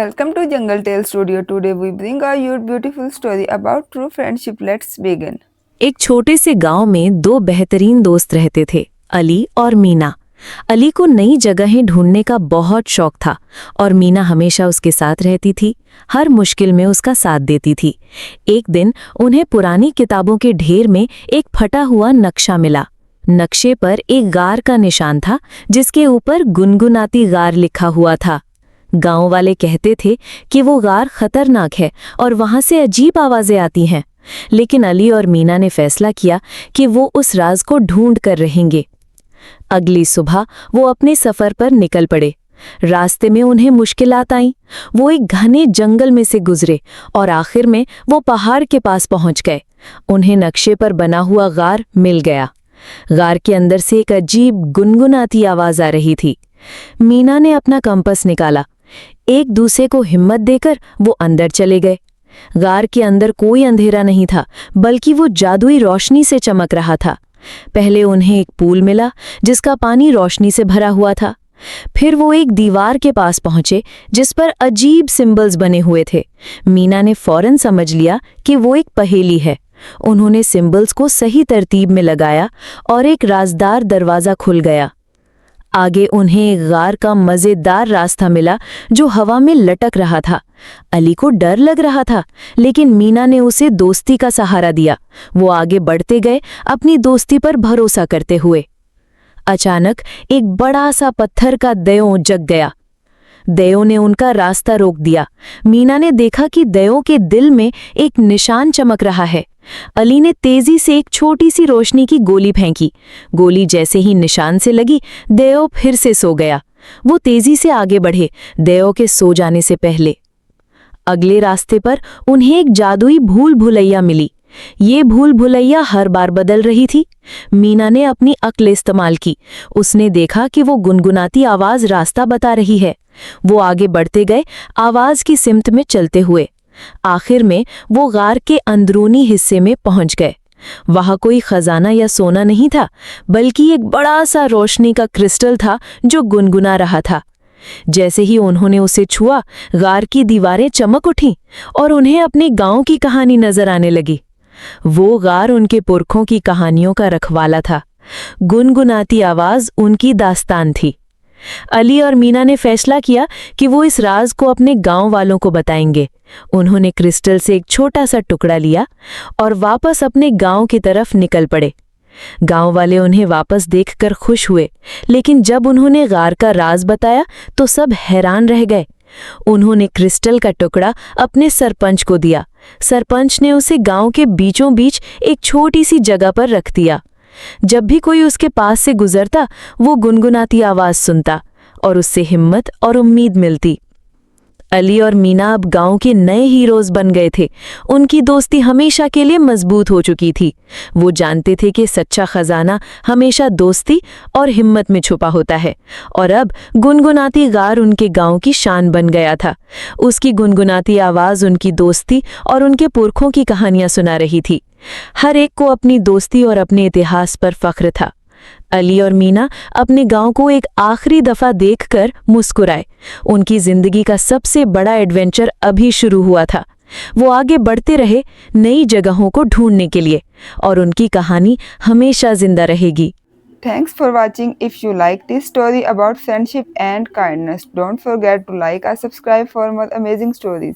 Welcome to Jungle Tale Studio. Today we bring a your beautiful story about true friendship. Let's begin. एक छोटे से गांव में दो बेहतरीन दोस्त रहते थे, अली और मीना। अली को नई जगहें ढूंढने का बहुत शौक था और मीना हमेशा उसके साथ रहती थी, हर मुश्किल में उसका साथ देती थी। एक दिन उन्हें पुरानी किताबों के ढेर में एक फटा हुआ नक्शा मिला। नक्शे पर एक गार का निशान था जिसके ऊपर गुनगुनाती गार लिखा हुआ था। गांव वाले कहते थे कि वो गार खतरनाक है और वहां से अजीब आवाजें आती हैं, लेकिन अली और मीना ने फैसला किया कि वो उस राज को ढूंढ कर रहेंगे। अगली सुबह वो अपने सफर पर निकल पड़े। रास्ते में उन्हें मुश्किलात आईं। वो एक घने जंगल में से गुजरे और आखिर में वो पहाड़ के पास पहुंच गए। उन्हें नक्शे पर बना हुआ गार मिल गया। गार के अंदर से एक अजीब गुनगुनाती आवाज आ रही थी। मीना ने अपना कंपास निकाला। एक दूसरे को हिम्मत देकर वो अंदर चले गए। गार के अंदर कोई अंधेरा नहीं था, बल्कि वो जादुई रोशनी से चमक रहा था। पहले उन्हें एक पूल मिला जिसका पानी रोशनी से भरा हुआ था। फिर वो एक दीवार के पास पहुंचे जिस पर अजीब सिंबल्स बने हुए थे। मीना ने फौरन समझ लिया कि वो एक पहेली है। उन्होंने सिंबल्स को सही तरतीब में लगाया और एक राजदार दरवाज़ा खुल गया। आगे उन्हें एक गार का मज़ेदार रास्ता मिला जो हवा में लटक रहा था। अली को डर लग रहा था, लेकिन मीना ने उसे दोस्ती का सहारा दिया। वो आगे बढ़ते गए, अपनी दोस्ती पर भरोसा करते हुए। अचानक एक बड़ा सा पत्थर का दयों जग गया। दयों ने उनका रास्ता रोक दिया। मीना ने देखा कि दयों के दिल में एक निशान चमक रहा है। अली ने तेजी से एक छोटी सी रोशनी की गोली फेंकी। गोली जैसे ही निशान से लगी, दयो फिर से सो गया। वो तेजी से आगे बढ़े, दयो के सो जाने से पहले। अगले रास्ते पर उन्हें एक जादुई भूल भुलैया मिली। ये भूल भुलैया हर बार बदल रही थी। मीना ने अपनी अक्ल इस्तेमाल की। उसने देखा कि वो गुनगुनाती आवाज रास्ता बता रही है। वो आगे बढ़ते गए, आवाज की सिमत में चलते हुए। आखिर में वो गार के अंदरूनी हिस्से में पहुंच गए। वहां कोई खजाना या सोना नहीं था, बल्कि एक बड़ा सा रोशनी का क्रिस्टल था जो गुनगुना रहा था। जैसे ही उन्होंने उसे छुआ, गार की दीवारें चमक उठीं और उन्हें अपने गांव की कहानी नजर आने लगी। वो गार उनके पुरखों की कहानियों का रखवाला था। गुनगुनाती आवाज उनकी दास्तान थी। अली और मीना ने फैसला किया कि वो इस राज को अपने गांव वालों को बताएंगे। उन्होंने क्रिस्टल से एक छोटा सा टुकड़ा लिया और वापस अपने गांव की तरफ निकल पड़े। गांव वाले उन्हें वापस देखकर खुश हुए, लेकिन जब उन्होंने गार का राज बताया तो सब हैरान रह गए। उन्होंने क्रिस्टल का टुकड़ा अपने सरपंच को दिया। सरपंच ने उसे गांव के बीचों बीच एक छोटी सी जगह पर रख दिया। जब भी कोई उसके पास से गुजरता, वो गुनगुनाती आवाज सुनता और उससे हिम्मत और उम्मीद मिलती। अली और मीना अब गांव के नए हीरोज बन गए थे। उनकी दोस्ती हमेशा के लिए मजबूत हो चुकी थी। वो जानते थे कि सच्चा खजाना हमेशा दोस्ती और हिम्मत में छुपा होता है। और अब गुनगुनाती गार उनके गांव की शान बन गया था। उसकी गुनगुनाती आवाज उनकी दोस्ती और उनके पुरखों की कहानियां सुना रही थी। हर एक को अपनी दोस्ती और अपने इतिहास पर फख्र था। अली और मीना अपने गांव को एक आखिरी दफा देखकर मुस्कुराए। उनकी जिंदगी का सबसे बड़ा एडवेंचर अभी शुरू हुआ था। वो आगे बढ़ते रहे, नई जगहों को ढूंढने के लिए, और उनकी कहानी हमेशा जिंदा रहेगी। Thanks for watching. If you like this story about friendship and kindness, don't forget to like and subscribe for more amazing stories.